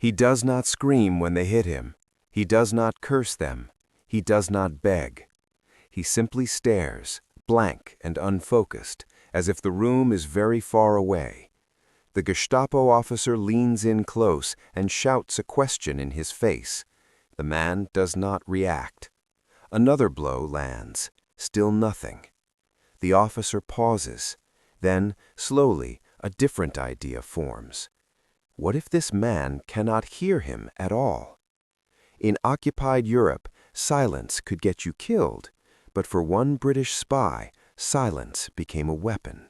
He does not scream when they hit him. He does not curse them. He does not beg. He simply stares, blank and unfocused, as if the room is very far away. The Gestapo officer leans in close and shouts a question in his face. The man does not react. Another blow lands. Still nothing. The officer pauses. Then, slowly, a different idea forms. What if this man cannot hear him at all? In occupied Europe, silence could get you killed, but for one British spy, silence became a weapon.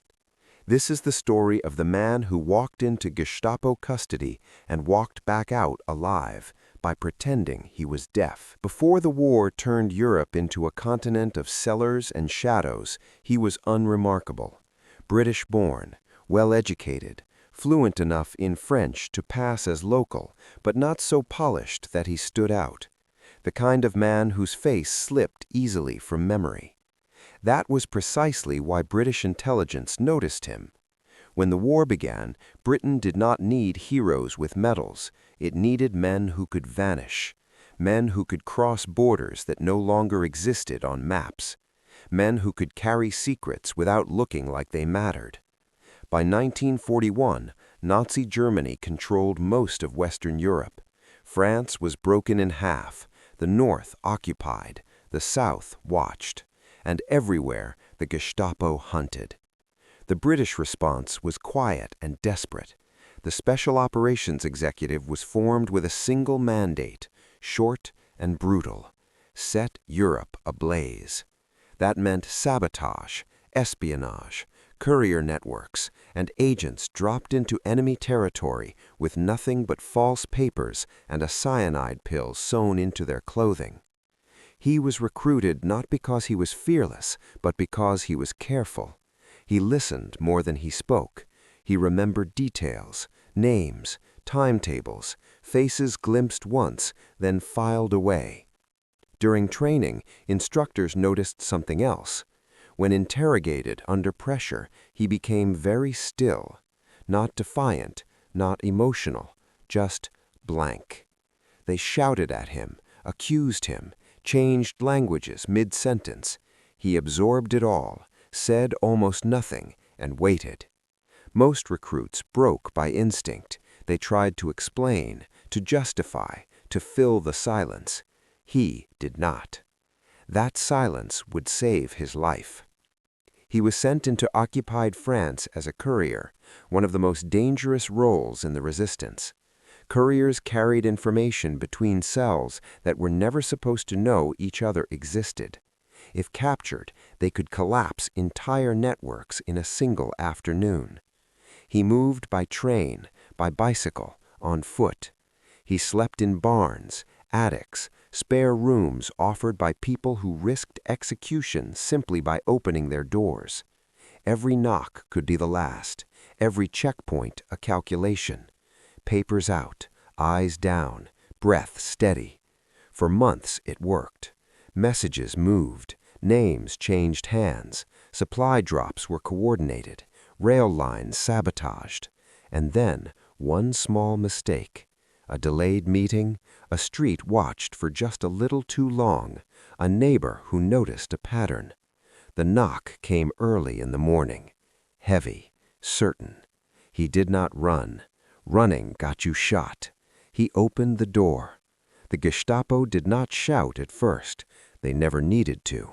This is the story of the man who walked into Gestapo custody and walked back out alive by pretending he was deaf. Before the war turned Europe into a continent of cellars and shadows, he was unremarkable. British-born, well-educated, fluent enough in French to pass as local, but not so polished that he stood out. The kind of man whose face slipped easily from memory. That was precisely why British intelligence noticed him. When the war began, Britain did not need heroes with medals. It needed men who could vanish. Men who could cross borders that no longer existed on maps. Men who could carry secrets without looking like they mattered. By 1941, Nazi Germany controlled most of Western Europe. France was broken in half, the North occupied, the South watched, and everywhere the Gestapo hunted. The British response was quiet and desperate. The Special Operations Executive was formed with a single mandate, short and brutal: set Europe ablaze. That meant sabotage, espionage, courier networks, and agents dropped into enemy territory with nothing but false papers and a cyanide pill sewn into their clothing. He was recruited not because he was fearless, but because he was careful. He listened more than he spoke. He remembered details, names, timetables, faces glimpsed once, then filed away. During training, instructors noticed something else. When interrogated under pressure, he became very still, not defiant, not emotional, just blank. They shouted at him, accused him, changed languages mid-sentence. He absorbed it all, said almost nothing, and waited. Most recruits broke by instinct. They tried to explain, to justify, to fill the silence. He did not. That silence would save his life. He was sent into occupied France as a courier, one of the most dangerous roles in the resistance. Couriers carried information between cells that were never supposed to know each other existed. If captured, they could collapse entire networks in a single afternoon. He moved by train, by bicycle, on foot. He slept in barns, attics, spare rooms offered by people who risked execution simply by opening their doors. Every knock could be the last, every checkpoint a calculation. Papers out, eyes down, breath steady. For months it worked. Messages moved, names changed hands, supply drops were coordinated, rail lines sabotaged. And then, one small mistake. A delayed meeting, a street watched for just a little too long, a neighbor who noticed a pattern. The knock came early in the morning, heavy, certain. He did not run. Running got you shot. He opened the door. The Gestapo did not shout at first. They never needed to.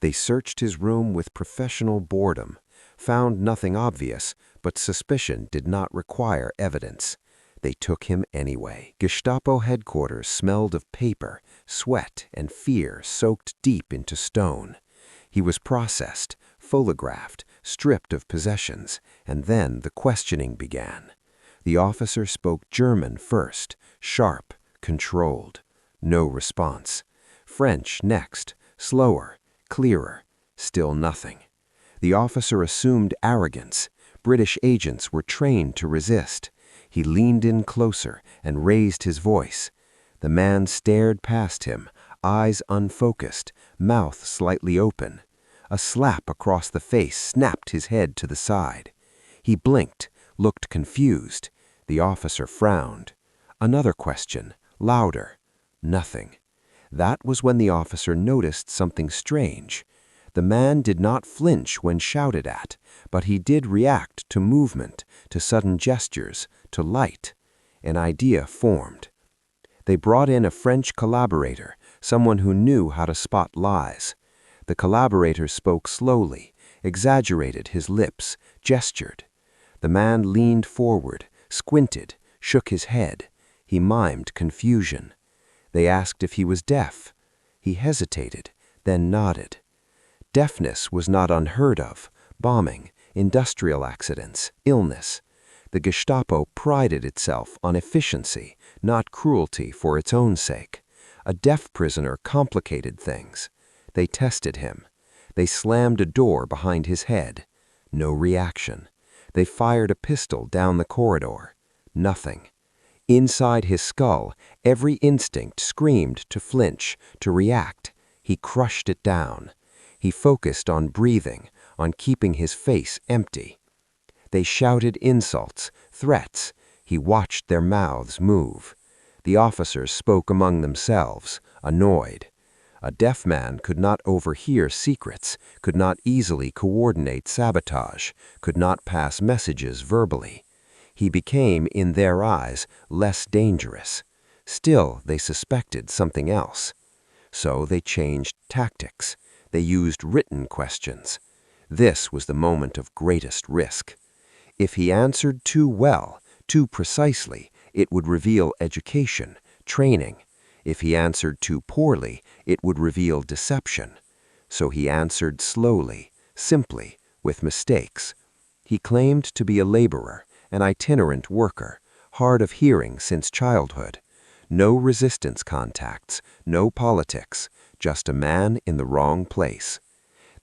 They searched his room with professional boredom, found nothing obvious, but suspicion did not require evidence. They took him anyway. Gestapo headquarters smelled of paper, sweat, and fear soaked deep into stone. He was processed, photographed, stripped of possessions, and then the questioning began. The officer spoke German first, sharp, controlled. No response. French next, slower, clearer. Still nothing. The officer assumed arrogance. British agents were trained to resist. He leaned in closer and raised his voice. The man stared past him, eyes unfocused, mouth slightly open. A slap across the face snapped his head to the side. He blinked, looked confused. The officer frowned. Another question, louder. Nothing. That was when the officer noticed something strange. The man did not flinch when shouted at, but he did react to movement, to sudden gestures, to light. An idea formed. They brought in a French collaborator, someone who knew how to spot lies. The collaborator spoke slowly, exaggerated his lips, gestured. The man leaned forward, squinted, shook his head. He mimed confusion. They asked if he was deaf. He hesitated, then nodded. Deafness was not unheard of. Bombing, industrial accidents, illness. The Gestapo prided itself on efficiency, not cruelty for its own sake. A deaf prisoner complicated things. They tested him. They slammed a door behind his head. No reaction. They fired a pistol down the corridor. Nothing. Inside his skull, every instinct screamed to flinch, to react. He crushed it down. He focused on breathing, on keeping his face empty. They shouted insults, threats. He watched their mouths move. The officers spoke among themselves, annoyed. A deaf man could not overhear secrets, could not easily coordinate sabotage, could not pass messages verbally. He became, in their eyes, less dangerous. Still, they suspected something else. So they changed tactics. They used written questions. This was the moment of greatest risk. If he answered too well, too precisely, it would reveal education, training. If he answered too poorly, it would reveal deception. So he answered slowly, simply, with mistakes. He claimed to be a laborer, an itinerant worker, hard of hearing since childhood. No resistance contacts, no politics, just a man in the wrong place.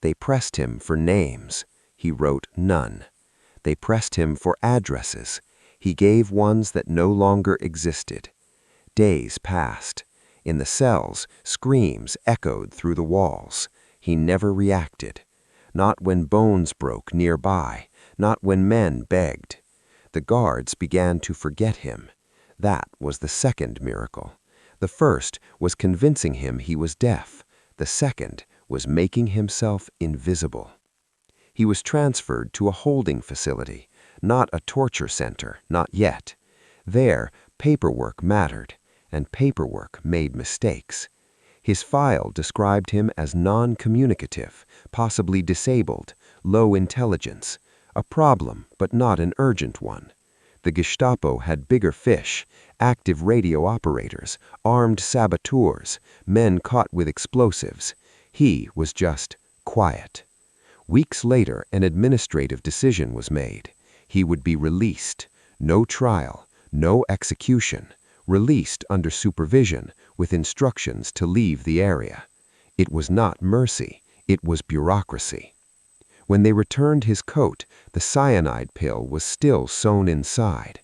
They pressed him for names. He wrote none. They pressed him for addresses. He gave ones that no longer existed. Days passed. In the cells, screams echoed through the walls. He never reacted. Not when bones broke nearby, not when men begged. The guards began to forget him. That was the second miracle. The first was convincing him he was deaf. The second was making himself invisible. He was transferred to a holding facility, not a torture center, not yet. There, paperwork mattered, and paperwork made mistakes. His file described him as non-communicative, possibly disabled, low intelligence, a problem but not an urgent one. The Gestapo had bigger fish, active radio operators, armed saboteurs, men caught with explosives. He was just quiet. Weeks later, an administrative decision was made. He would be released. No trial, no execution. Released under supervision, with instructions to leave the area. It was not mercy, it was bureaucracy. When they returned his coat, the cyanide pill was still sewn inside.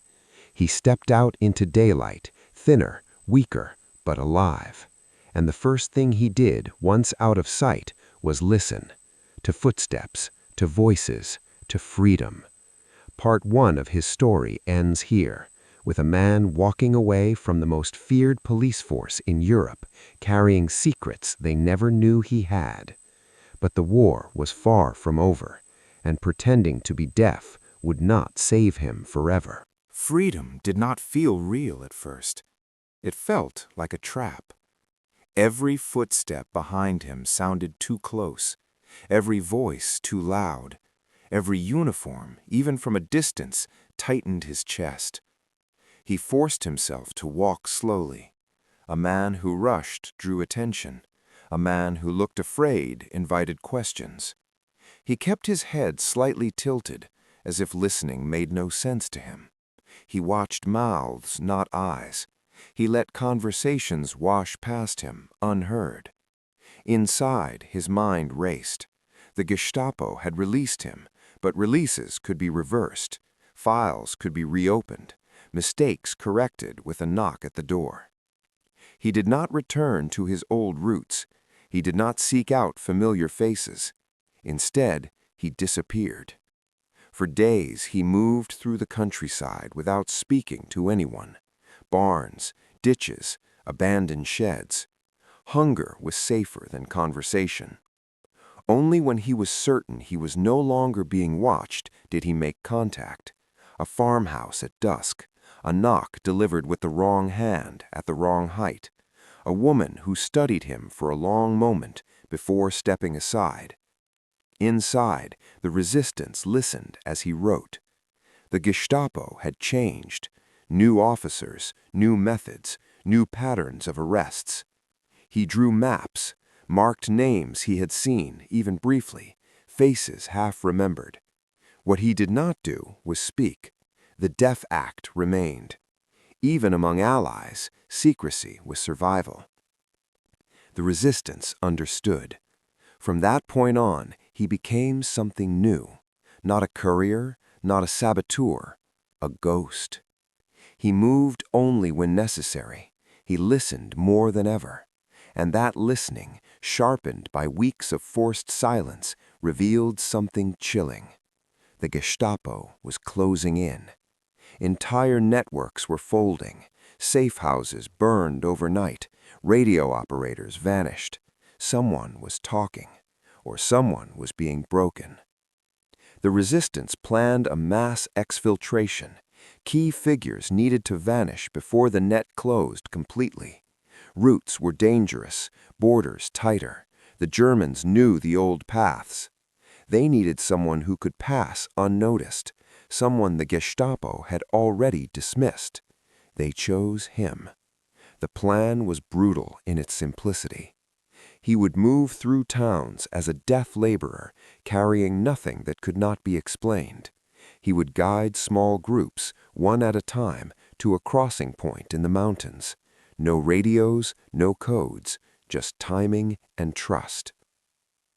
He stepped out into daylight, thinner, weaker, but alive. And the first thing he did, once out of sight, was listen. To footsteps, to voices, to freedom. Part 1 of his story ends here, with a man walking away from the most feared police force in Europe, carrying secrets they never knew he had. But the war was far from over, and pretending to be deaf would not save him forever. Freedom did not feel real at first. It felt like a trap. Every footstep behind him sounded too close, every voice too loud. Every uniform, even from a distance, tightened his chest. He forced himself to walk slowly. A man who rushed drew attention. A man who looked afraid invited questions. He kept his head slightly tilted, as if listening made no sense to him. He watched mouths, not eyes. He let conversations wash past him, unheard. Inside, his mind raced. The Gestapo had released him, but releases could be reversed. Files could be reopened. Mistakes corrected with a knock at the door. He did not return to his old roots. He did not seek out familiar faces. Instead, he disappeared. For days, he moved through the countryside without speaking to anyone. barns, ditches, abandoned sheds. Hunger was safer than conversation. Only when he was certain he was no longer being watched did he make contact. A farmhouse at dusk, a knock delivered with the wrong hand at the wrong height, a woman who studied him for a long moment before stepping aside. Inside, the resistance listened as he wrote. The Gestapo had changed. New officers, new methods, new patterns of arrests. He drew maps, marked names he had seen, even briefly, faces half remembered. What he did not do was speak. The Deaf Act remained. Even among allies, secrecy was survival. The resistance understood. From that point on, he became something new. Not a courier, not a saboteur, a ghost. He moved only when necessary. He listened more than ever. And that listening, sharpened by weeks of forced silence, revealed something chilling. The Gestapo was closing in. Entire networks were folding. Safe houses burned overnight. Radio operators vanished. Someone was talking, or someone was being broken. The resistance planned a mass exfiltration. Key figures needed to vanish before the net closed completely. Routes were dangerous, borders tighter. The Germans knew the old paths. They needed someone who could pass unnoticed, someone the Gestapo had already dismissed. They chose him. The plan was brutal in its simplicity. He would move through towns as a deaf laborer, carrying nothing that could not be explained. He would guide small groups, one at a time, to a crossing point in the mountains. No radios, no codes, just timing and trust.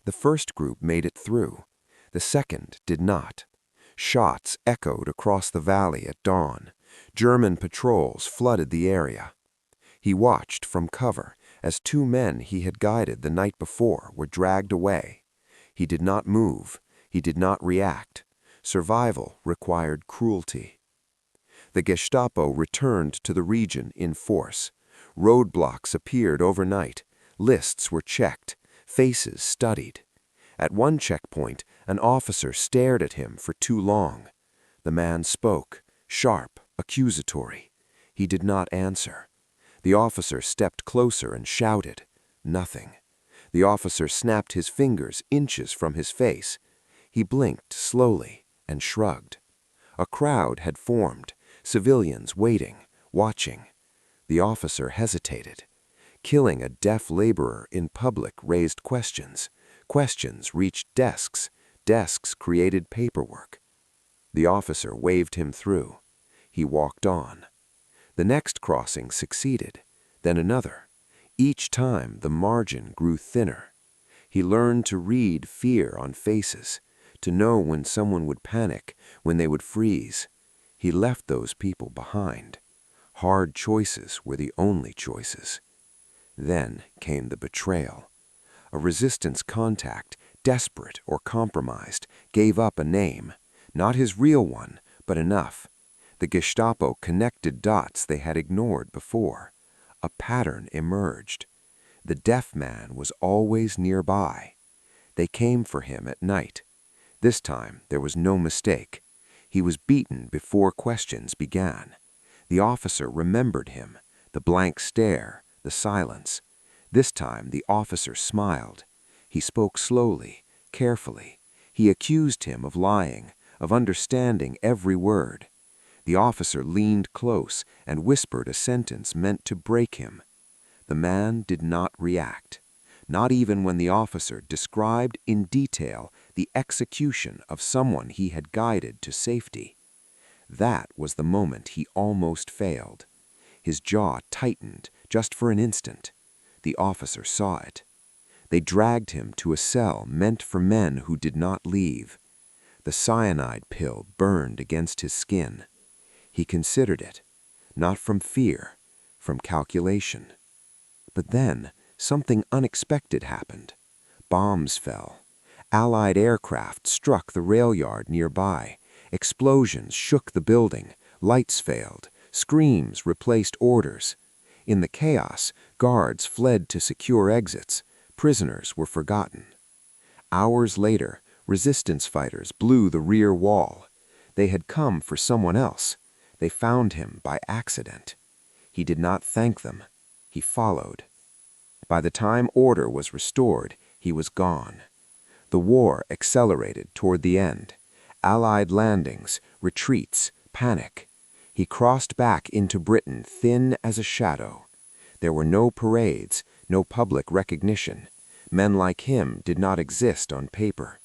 The first group made it through. The second did not. Shots echoed across the valley at dawn. German patrols flooded the area. He watched from cover as two men he had guided the night before were dragged away. He did not move. He did not react. Survival required cruelty. The Gestapo returned to the region in force. Roadblocks appeared overnight. Lists were checked. Faces studied. At one checkpoint, an officer stared at him for too long. The man spoke, sharp, accusatory. He did not answer. The officer stepped closer and shouted. Nothing. The officer snapped his fingers inches from his face. He blinked slowly and shrugged. A crowd had formed, civilians waiting, watching. The officer hesitated. Killing a deaf laborer in public raised questions. Questions reached desks. Desks created paperwork. The officer waved him through. He walked on. The next crossing succeeded, then another. Each time the margin grew thinner. He learned to read fear on faces, to know when someone would panic, when they would freeze. He left those people behind. Hard choices were the only choices. Then came the betrayal. A resistance contact, desperate or compromised, gave up a name. Not his real one, but enough. The Gestapo connected dots they had ignored before. A pattern emerged. The deaf man was always nearby. They came for him at night. This time there was no mistake. He was beaten before questions began. The officer remembered him, the blank stare, the silence. This time the officer smiled. He spoke slowly, carefully. He accused him of lying, of understanding every word. The officer leaned close and whispered a sentence meant to break him. The man did not react, not even when the officer described in detail the execution of someone he had guided to safety. That was the moment he almost failed. His jaw tightened just for an instant. The officer saw it. They dragged him to a cell meant for men who did not leave. The cyanide pill burned against his skin. He considered it, not from fear, from calculation. But then, something unexpected happened. Bombs fell. Allied aircraft struck the rail yard nearby. Explosions shook the building. Lights failed. Screams replaced orders. In the chaos, guards fled to secure exits. Prisoners were forgotten. Hours later, resistance fighters blew the rear wall. They had come for someone else. They found him by accident. He did not thank them. He followed. By the time order was restored, he was gone. The war accelerated toward the end. Allied landings, retreats, panic. He crossed back into Britain thin as a shadow. There were no parades, no public recognition. Men like him did not exist on paper.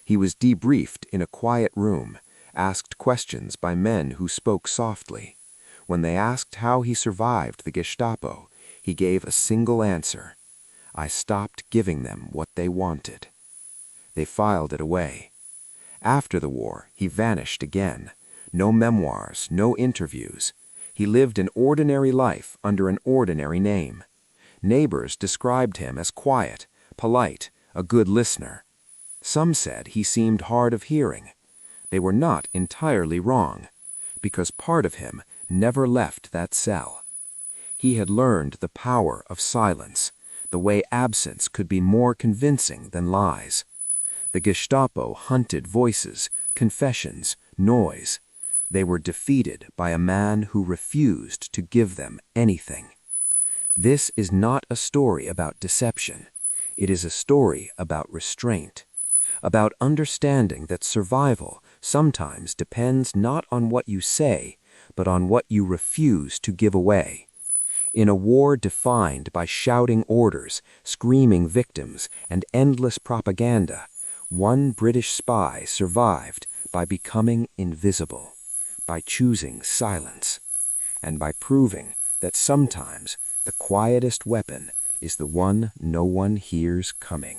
He was debriefed in a quiet room, asked questions by men who spoke softly. When they asked how he survived the Gestapo, he gave a single answer: "I stopped giving them what they wanted." They filed it away. After the war, he vanished again. No memoirs, no interviews. He lived an ordinary life under an ordinary name. Neighbors described him as quiet, polite, a good listener. Some said he seemed hard of hearing. They were not entirely wrong, because part of him never left that cell. He had learned the power of silence, the way absence could be more convincing than lies. The Gestapo hunted voices, confessions, noise. They were defeated by a man who refused to give them anything. This is not a story about deception. It is a story about restraint, about understanding that survival sometimes depends not on what you say, but on what you refuse to give away. In a war defined by shouting orders, screaming victims, and endless propaganda, one British spy survived by becoming invisible, by choosing silence, and by proving that sometimes the quietest weapon is the one no one hears coming.